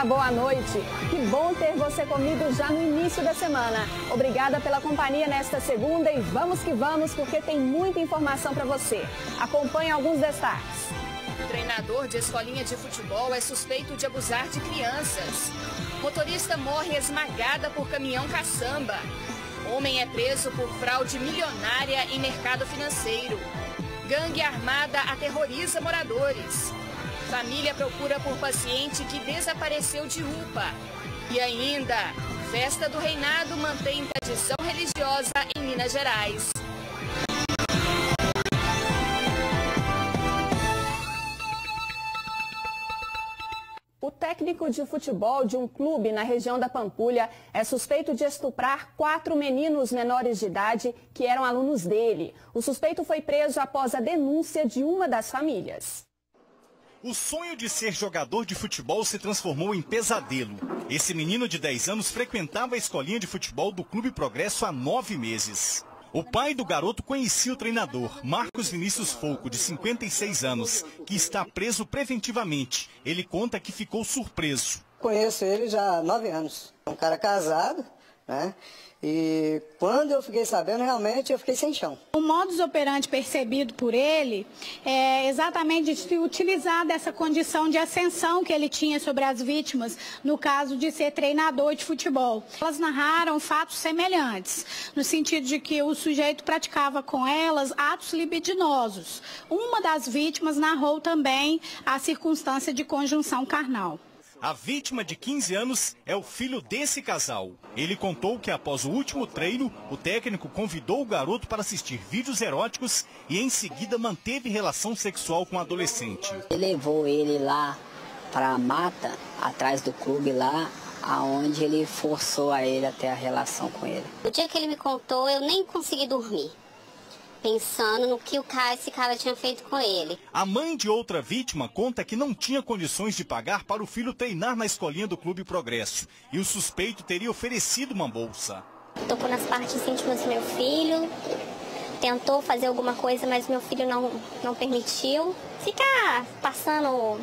Olá, boa noite. Que bom ter você comigo já no início da semana. Obrigada pela companhia nesta segunda e vamos que vamos, porque tem muita informação para você. Acompanhe alguns destaques. Treinador de escolinha de futebol é suspeito de abusar de crianças. Motorista morre esmagada por caminhão caçamba. Homem é preso por fraude milionária em mercado financeiro. Gangue armada aterroriza moradores. Família procura por paciente que desapareceu de UPA. E ainda, festa do reinado mantém tradição religiosa em Minas Gerais. O técnico de futebol de um clube na região da Pampulha é suspeito de estuprar 4 meninos menores de idade que eram alunos dele. O suspeito foi preso após a denúncia de uma das famílias. O sonho de ser jogador de futebol se transformou em pesadelo. Esse menino de 10 anos frequentava a escolinha de futebol do Clube Progresso há 9 meses. O pai do garoto conhecia o treinador, Marcos Vinícius Folco, de 56 anos, que está preso preventivamente. Ele conta que ficou surpreso. Conheço ele já há 9 anos. É um cara casado, né? E quando eu fiquei sabendo, realmente eu fiquei sem chão. O modus operandi percebido por ele é exatamente de utilizar dessa condição de ascensão que ele tinha sobre as vítimas, no caso de ser treinador de futebol. Elas narraram fatos semelhantes, no sentido de que o sujeito praticava com elas atos libidinosos. Uma das vítimas narrou também a circunstância de conjunção carnal. A vítima de 15 anos é o filho desse casal. Ele contou que após o último treino, o técnico convidou o garoto para assistir vídeos eróticos e em seguida manteve relação sexual com o adolescente. Ele levou ele lá para a mata, atrás do clube lá, aonde ele forçou a ele a ter a relação com ele. O dia que ele me contou, eu nem consegui dormir, pensando no que esse cara tinha feito com ele. A mãe de outra vítima conta que não tinha condições de pagar para o filho treinar na escolinha do Clube Progresso. E o suspeito teria oferecido uma bolsa. Tocou nas partes íntimas do meu filho, tentou fazer alguma coisa, mas meu filho não permitiu. Ficar passando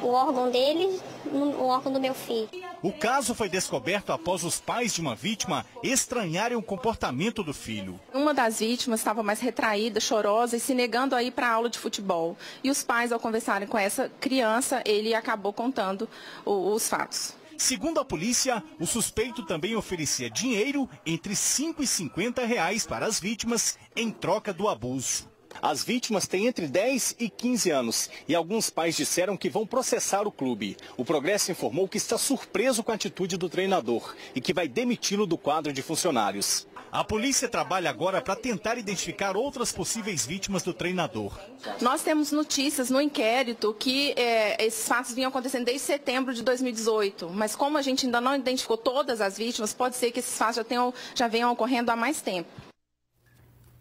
o órgão dele, o órgão do meu filho. O caso foi descoberto após os pais de uma vítima estranharem o comportamento do filho. Uma das vítimas estava mais retraída, chorosa e se negando a ir para a aula de futebol. E os pais, ao conversarem com essa criança, ele acabou contando os fatos. Segundo a polícia, o suspeito também oferecia dinheiro entre R$ 5 e R$ 50 para as vítimas em troca do abuso. As vítimas têm entre 10 e 15 anos e alguns pais disseram que vão processar o clube. O Progresso informou que está surpreso com a atitude do treinador e que vai demiti-lo do quadro de funcionários. A polícia trabalha agora para tentar identificar outras possíveis vítimas do treinador. Nós temos notícias no inquérito que esses fatos vinham acontecendo desde setembro de 2018, mas como a gente ainda não identificou todas as vítimas, pode ser que esses fatos já venham ocorrendo há mais tempo.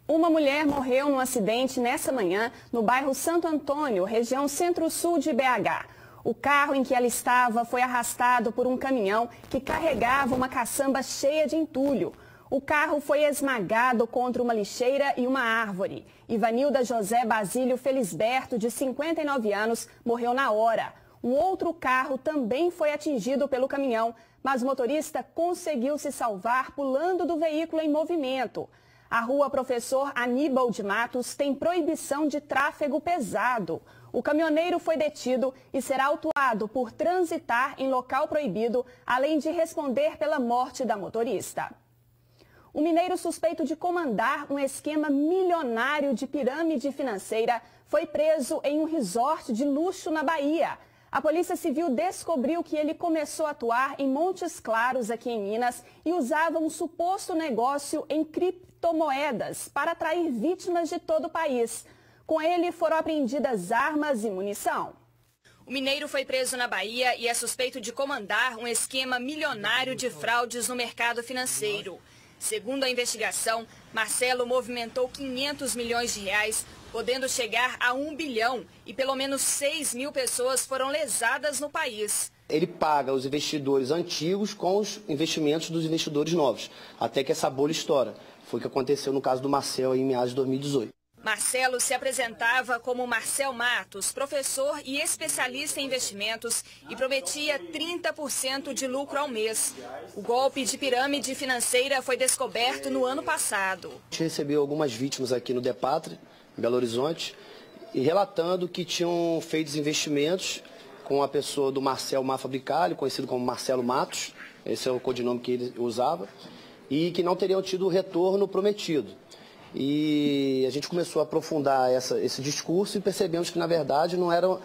Uma mulher morreu num acidente nessa manhã no bairro Santo Antônio, região centro-sul de BH. O carro em que ela estava foi arrastado por um caminhão que carregava uma caçamba cheia de entulho. O carro foi esmagado contra uma lixeira e uma árvore. Ivanilda José Basílio Felisberto, de 59 anos, morreu na hora. Um outro carro também foi atingido pelo caminhão, mas o motorista conseguiu se salvar pulando do veículo em movimento. A rua Professor Aníbal de Matos tem proibição de tráfego pesado. O caminhoneiro foi detido e será autuado por transitar em local proibido, além de responder pela morte da motorista. O mineiro suspeito de comandar um esquema milionário de pirâmide financeira foi preso em um resort de luxo na Bahia. A Polícia Civil descobriu que ele começou a atuar em Montes Claros, aqui em Minas, e usava um suposto negócio em criptomoedas para atrair vítimas de todo o país. Com ele foram apreendidas armas e munição. O mineiro foi preso na Bahia e é suspeito de comandar um esquema milionário de fraudes no mercado financeiro. Segundo a investigação, Marcelo movimentou 500 milhões de reais, podendo chegar a 1 bilhão, e pelo menos 6 mil pessoas foram lesadas no país. Ele paga os investidores antigos com os investimentos dos investidores novos, até que essa bolha estoura. Foi o que aconteceu no caso do Marcelo em meados de 2018. Marcelo se apresentava como Marcel Matos, professor e especialista em investimentos, e prometia 30% de lucro ao mês. O golpe de pirâmide financeira foi descoberto no ano passado. A gente recebeu algumas vítimas aqui no Depatre, em Belo Horizonte, e relatando que tinham feito investimentos com a pessoa do Marcel Mafabricali, conhecido como Marcelo Matos, esse é o codinome que ele usava, e que não teriam tido o retorno prometido. E a gente começou a aprofundar esse discurso e percebemos que, na verdade, não eram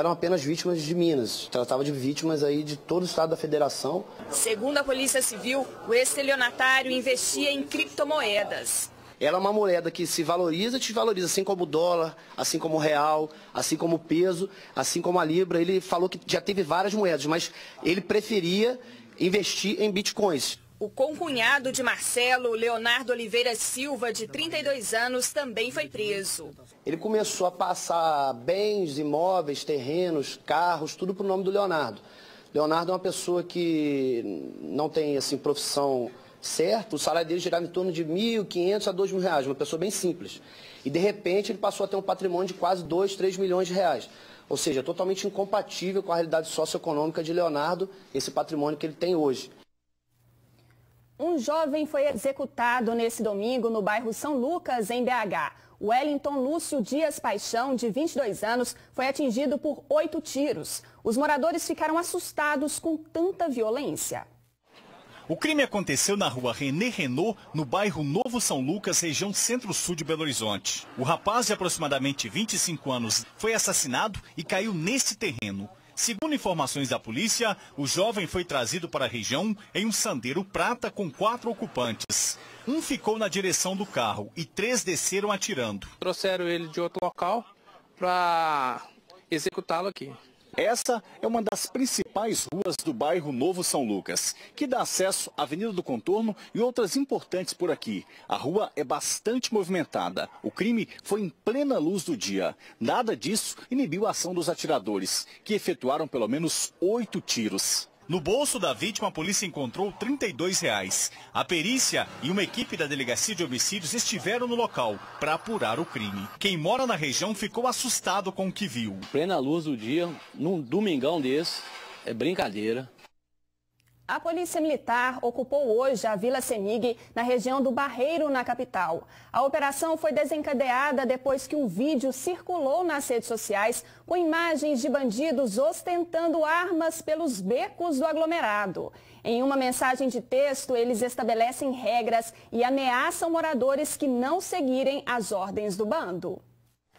apenas vítimas de Minas. Tratava de vítimas aí de todo o estado da federação. Segundo a Polícia Civil, o estelionatário investia em criptomoedas. Ela é uma moeda que se valoriza e desvaloriza, assim como o dólar, assim como o real, assim como o peso, assim como a libra. Ele falou que já teve várias moedas, mas ele preferia investir em bitcoins. O concunhado de Marcelo, Leonardo Oliveira Silva, de 32 anos, também foi preso. Ele começou a passar bens, imóveis, terrenos, carros, tudo para o nome do Leonardo. Leonardo é uma pessoa que não tem assim, profissão certa. O salário dele girava em torno de R$1.500 a R$2.000, uma pessoa bem simples. E, de repente, ele passou a ter um patrimônio de quase 2, 3 milhões de reais. Ou seja, totalmente incompatível com a realidade socioeconômica de Leonardo, esse patrimônio que ele tem hoje. Um jovem foi executado nesse domingo no bairro São Lucas, em BH. Wellington Lúcio Dias Paixão, de 22 anos, foi atingido por 8 tiros. Os moradores ficaram assustados com tanta violência. O crime aconteceu na rua René Renault, no bairro Novo São Lucas, região centro-sul de Belo Horizonte. O rapaz de aproximadamente 25 anos foi assassinado e caiu neste terreno. Segundo informações da polícia, o jovem foi trazido para a região em um Sandero prata com 4 ocupantes. Um ficou na direção do carro e 3 desceram atirando. Trouxeram ele de outro local para executá-lo aqui. Essa é uma das principais ruas do bairro Novo São Lucas, que dá acesso à Avenida do Contorno e outras importantes por aqui. A rua é bastante movimentada. O crime foi em plena luz do dia. Nada disso inibiu a ação dos atiradores, que efetuaram pelo menos 8 tiros. No bolso da vítima, a polícia encontrou R$32. A perícia e uma equipe da Delegacia de Homicídios estiveram no local para apurar o crime. Quem mora na região ficou assustado com o que viu. Plena luz do dia, num domingão desse, é brincadeira. A Polícia Militar ocupou hoje a Vila Semig, na região do Barreiro, na capital. A operação foi desencadeada depois que um vídeo circulou nas redes sociais com imagens de bandidos ostentando armas pelos becos do aglomerado. Em uma mensagem de texto, eles estabelecem regras e ameaçam moradores que não seguirem as ordens do bando.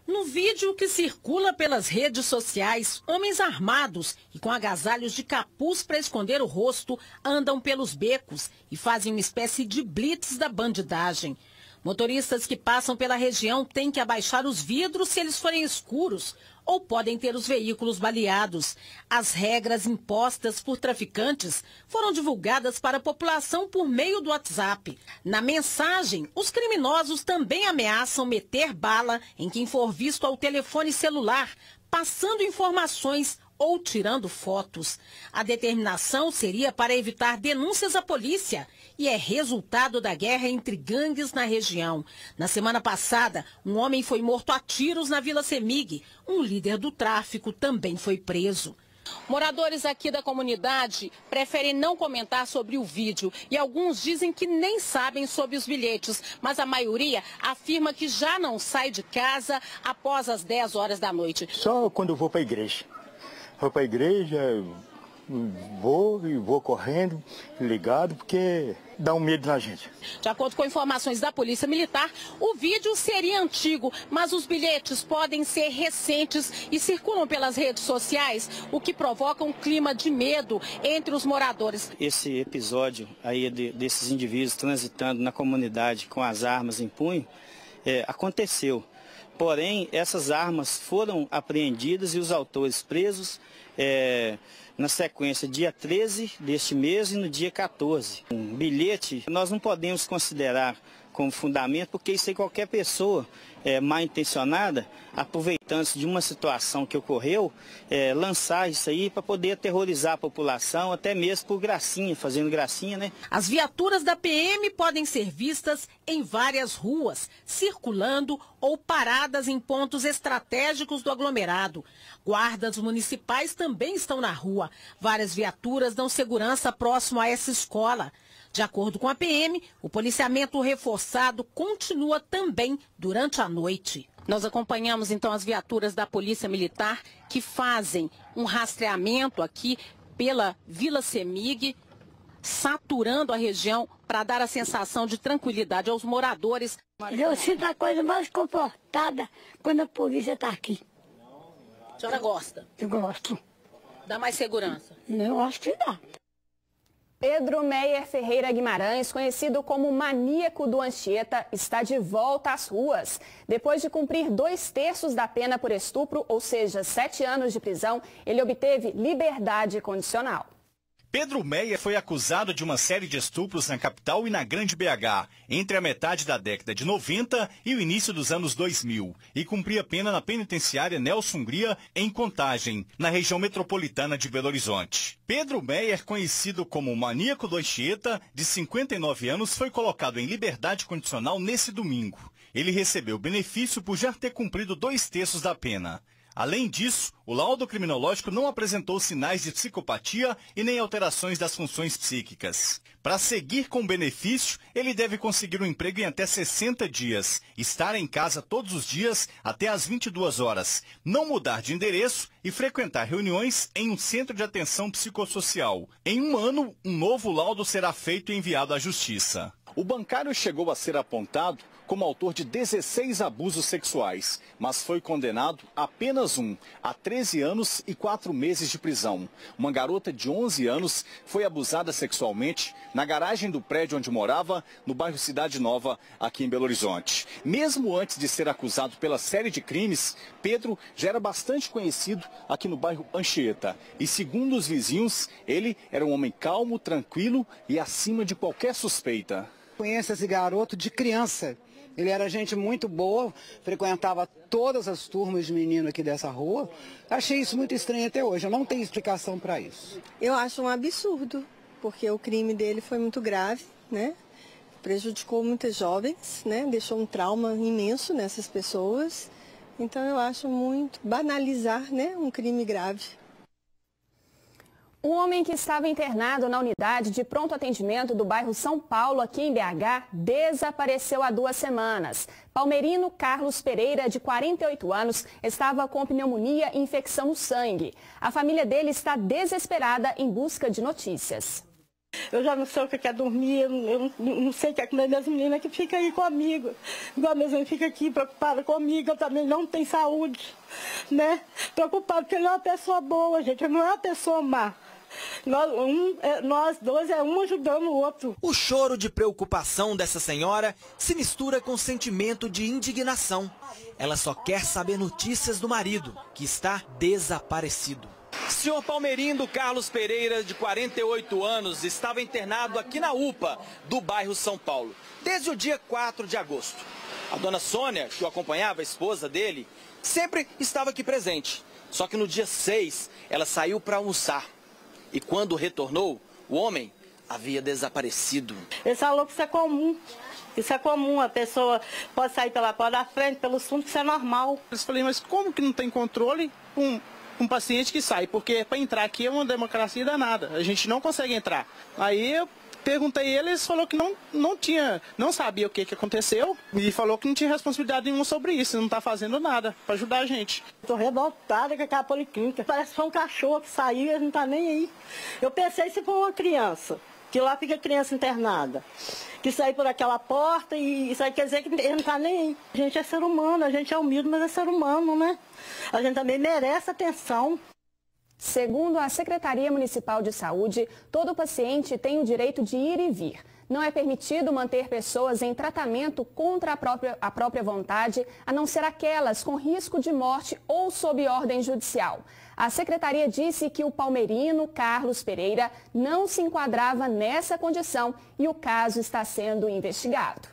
No vídeo que circula pelas redes sociais, homens armados e com agasalhos de capuz para esconder o rosto andam pelos becos e fazem uma espécie de blitz da bandidagem. Motoristas que passam pela região têm que abaixar os vidros se eles forem escuros ou podem ter os veículos baleados. As regras impostas por traficantes foram divulgadas para a população por meio do WhatsApp. Na mensagem, os criminosos também ameaçam meter bala em quem for visto ao telefone celular, passando informações ou tirando fotos. A determinação seria para evitar denúncias à polícia e é resultado da guerra entre gangues na região. Na semana passada, um homem foi morto a tiros na Vila Semig. Um líder do tráfico também foi preso. Moradores aqui da comunidade preferem não comentar sobre o vídeo e alguns dizem que nem sabem sobre os bilhetes, mas a maioria afirma que já não sai de casa após as 10 horas da noite. Só quando eu vou para a igreja. Vou para a igreja, vou correndo, ligado, porque dá um medo na gente. De acordo com informações da Polícia Militar, o vídeo seria antigo, mas os bilhetes podem ser recentes e circulam pelas redes sociais, o que provoca um clima de medo entre os moradores. Esse episódio aí desses indivíduos transitando na comunidade com as armas em punho, aconteceu. Porém, essas armas foram apreendidas e os autores presos na sequência dia 13 deste mês e no dia 14. Um bilhete, nós não podemos considerar como fundamento, porque isso aí qualquer pessoa mal intencionada, aproveitando-se de uma situação que ocorreu, lançar isso aí para poder aterrorizar a população, até mesmo por gracinha, fazendo gracinha, né? As viaturas da PM podem ser vistas em várias ruas, circulando ou paradas em pontos estratégicos do aglomerado. Guardas municipais também estão na rua. Várias viaturas dão segurança próximo a essa escola. De acordo com a PM, o policiamento reforçado continua também durante a noite. Nós acompanhamos então as viaturas da Polícia Militar que fazem um rastreamento aqui pela Vila Semig, saturando a região para dar a sensação de tranquilidade aos moradores. Eu sinto a coisa mais confortada quando a polícia está aqui. A senhora gosta? Eu gosto. Dá mais segurança? Eu acho que dá. Pedro Meyer Ferreira Guimarães, conhecido como Maníaco do Anchieta, está de volta às ruas. Depois de cumprir 2/3 da pena por estupro, ou seja, 7 anos de prisão, ele obteve liberdade condicional. Pedro Meyer foi acusado de uma série de estupros na capital e na Grande BH, entre a metade da década de 90 e o início dos anos 2000, e cumpria pena na penitenciária Nelson Hungria, em Contagem, na região metropolitana de Belo Horizonte. Pedro Meyer, conhecido como Maníaco do Anchieta, de 59 anos, foi colocado em liberdade condicional nesse domingo. Ele recebeu benefício por já ter cumprido 2/3 da pena. Além disso, o laudo criminológico não apresentou sinais de psicopatia e nem alterações das funções psíquicas. Para seguir com o benefício, ele deve conseguir um emprego em até 60 dias, estar em casa todos os dias até às 22 horas, não mudar de endereço e frequentar reuniões em um centro de atenção psicossocial. Em 1 ano, um novo laudo será feito e enviado à Justiça. O bancário chegou a ser apontado como autor de 16 abusos sexuais, mas foi condenado a apenas um, a 13 anos e 4 meses de prisão. Uma garota de 11 anos foi abusada sexualmente na garagem do prédio onde morava, no bairro Cidade Nova, aqui em Belo Horizonte. Mesmo antes de ser acusado pela série de crimes, Pedro já era bastante conhecido aqui no bairro Anchieta. E segundo os vizinhos, ele era um homem calmo, tranquilo e acima de qualquer suspeita. Conheço esse garoto de criança. Ele era gente muito boa, frequentava todas as turmas de menino aqui dessa rua. Achei isso muito estranho até hoje, eu não tenho explicação para isso. Eu acho um absurdo, porque o crime dele foi muito grave, né? Prejudicou muitas jovens, né? Deixou um trauma imenso nessas pessoas. Então eu acho muito banalizar, né? Um crime grave. Um homem que estava internado na unidade de pronto atendimento do bairro São Paulo, aqui em BH, desapareceu há 2 semanas. Palmerino Carlos Pereira, de 48 anos, estava com pneumonia e infecção no sangue. A família dele está desesperada em busca de notícias. Eu já não sei o que é dormir, eu não sei o que é comer. Minhas meninas que ficam aí comigo. Igual minhas meninas ficam aqui preocupadas comigo, eu também não tenho saúde, né? Preocupada porque ele é uma pessoa boa, gente, ele não é uma pessoa má. Nós dois um ajudando o outro. O choro de preocupação dessa senhora se mistura com sentimento de indignação. Ela só quer saber notícias do marido, que está desaparecido. Senhor Palmerindo Carlos Pereira, de 48 anos, estava internado aqui na UPA do bairro São Paulo, desde o dia 4 de agosto. A dona Sônia, que o acompanhava, a esposa dele, sempre estava aqui presente. Só que no dia 6, ela saiu para almoçar. E quando retornou, o homem havia desaparecido. Ele falou que isso é comum. Isso é comum, a pessoa pode sair pela porta da frente, pelo fundo, que isso é normal. Eu falei, mas como que não tem controle um paciente que sai? Porque para entrar aqui é uma democracia danada, a gente não consegue entrar. Aí eu perguntei a ele, ele falou que não sabia o que aconteceu e falou que não tinha responsabilidade nenhuma sobre isso, não está fazendo nada para ajudar a gente. Estou revoltada com aquela policlínica, parece que foi um cachorro que saiu e ele não está nem aí. Eu pensei se for uma criança, que lá fica criança internada, que sair por aquela porta e isso aí quer dizer que ele não está nem aí. A gente é ser humano, a gente é humilde, mas é ser humano, né? A gente também merece atenção. Segundo a Secretaria Municipal de Saúde, todo paciente tem o direito de ir e vir. Não é permitido manter pessoas em tratamento contra a própria vontade, a não ser aquelas com risco de morte ou sob ordem judicial. A Secretaria disse que o palmerino Carlos Pereira não se enquadrava nessa condição e o caso está sendo investigado.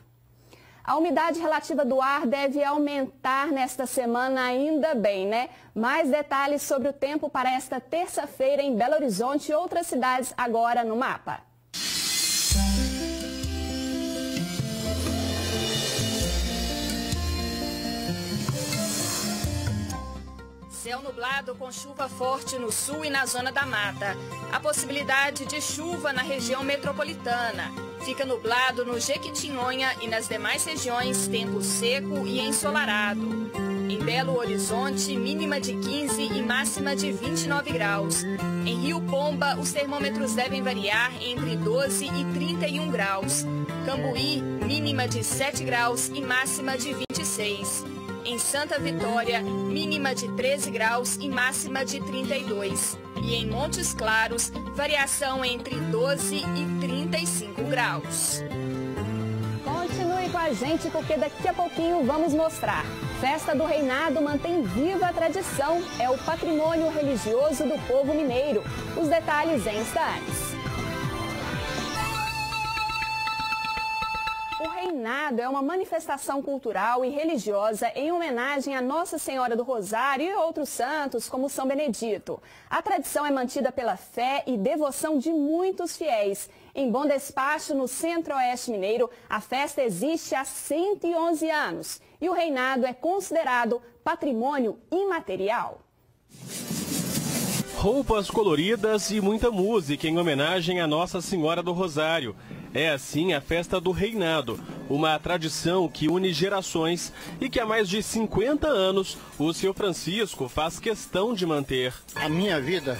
A umidade relativa do ar deve aumentar nesta semana, ainda bem, né? Mais detalhes sobre o tempo para esta terça-feira em Belo Horizonte e outras cidades agora no mapa. Céu nublado com chuva forte no sul e na zona da mata. A possibilidade de chuva na região metropolitana. Fica nublado no Jequitinhonha e nas demais regiões, tempo seco e ensolarado. Em Belo Horizonte, mínima de 15 e máxima de 29 graus. Em Rio Pomba, os termômetros devem variar entre 12 e 31 graus. Cambuí, mínima de 7 graus e máxima de 26. Em Santa Vitória, mínima de 13 graus e máxima de 32. E em Montes Claros, variação entre 12 e 35 graus. Continue com a gente porque daqui a pouquinho vamos mostrar. Festa do Reinado mantém viva a tradição. É o patrimônio religioso do povo mineiro. Os detalhes em instantes. O Reinado é uma manifestação cultural e religiosa em homenagem a Nossa Senhora do Rosário e outros santos, como São Benedito. A tradição é mantida pela fé e devoção de muitos fiéis. Em Bom Despacho, no Centro-Oeste Mineiro, a festa existe há 111 anos e o Reinado é considerado patrimônio imaterial. Roupas coloridas e muita música em homenagem a Nossa Senhora do Rosário. É assim a festa do Reinado, uma tradição que une gerações e que há mais de 50 anos o seu Francisco faz questão de manter. A minha vida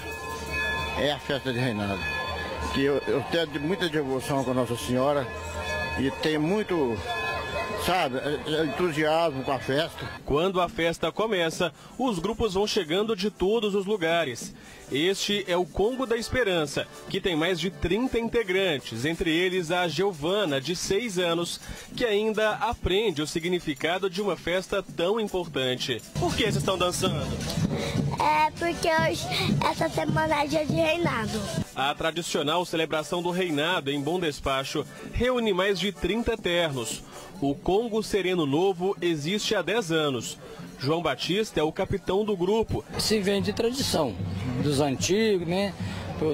é a festa de Reinado, que eu tenho muita devoção com Nossa Senhora e tenho muito, entusiasmo com a festa. Quando a festa começa, os grupos vão chegando de todos os lugares. Este é o Congo da Esperança, que tem mais de 30 integrantes, entre eles a Giovana, de 6 anos, que ainda aprende o significado de uma festa tão importante. Por que vocês estão dançando? É porque hoje, essa semana é dia de Reinado. A tradicional celebração do Reinado em Bom Despacho reúne mais de 30 ternos. O Congo Sereno Novo existe há 10 anos. João Batista é o capitão do grupo. Se vem de tradição, dos antigos, né?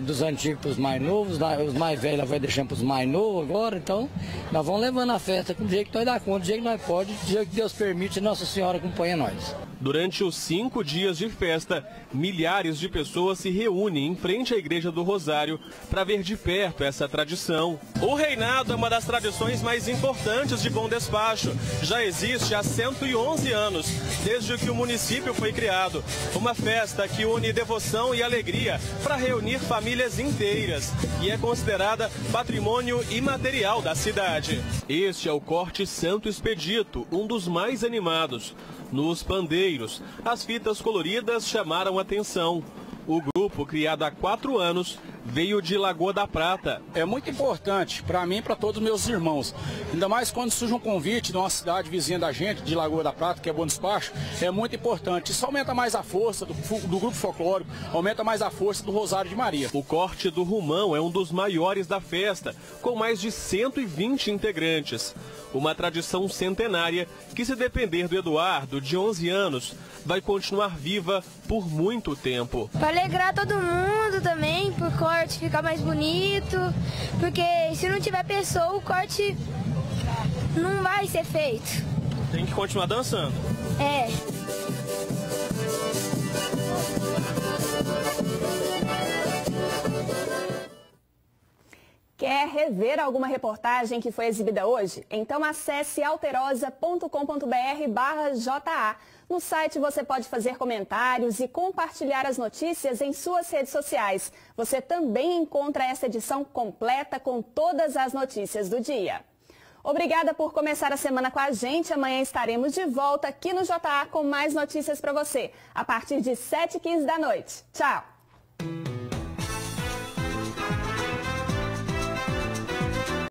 Dos antigos para os mais novos, os mais velhos vai deixando para os mais novos agora, então nós vamos levando a festa com o jeito que nós dá conta, do jeito que nós pode, do jeito que Deus permite, Nossa Senhora acompanha nós. Durante os 5 dias de festa, milhares de pessoas se reúnem em frente à Igreja do Rosário para ver de perto essa tradição. O Reinado é uma das tradições mais importantes de Bom Despacho. Já existe há 111 anos, desde que o município foi criado. Uma festa que une devoção e alegria para reunir famílias inteiras e é considerada patrimônio imaterial da cidade. Este é o Corte Santo Expedito, um dos mais animados. Nos pandeiros, as fitas coloridas chamaram atenção. O grupo, criado há 4 anos, veio de Lagoa da Prata. É muito importante para mim e para todos os meus irmãos. Ainda mais quando surge um convite de uma cidade vizinha da gente, de Lagoa da Prata, que é Bom Despacho, é muito importante. Isso aumenta mais a força do grupo folclórico, aumenta mais a força do Rosário de Maria. O corte do Rumão é um dos maiores da festa, com mais de 120 integrantes. Uma tradição centenária que, se depender do Eduardo, de 11 anos, vai continuar viva por muito tempo. Para alegrar todo mundo também, para o corte ficar mais bonito, porque se não tiver pessoa, o corte não vai ser feito. Tem que continuar dançando. É. Quer rever alguma reportagem que foi exibida hoje? Então acesse alterosa.com.br/JA. No site você pode fazer comentários e compartilhar as notícias em suas redes sociais. Você também encontra essa edição completa com todas as notícias do dia. Obrigada por começar a semana com a gente. Amanhã estaremos de volta aqui no JA com mais notícias para você, a partir de 7h15 da noite. Tchau!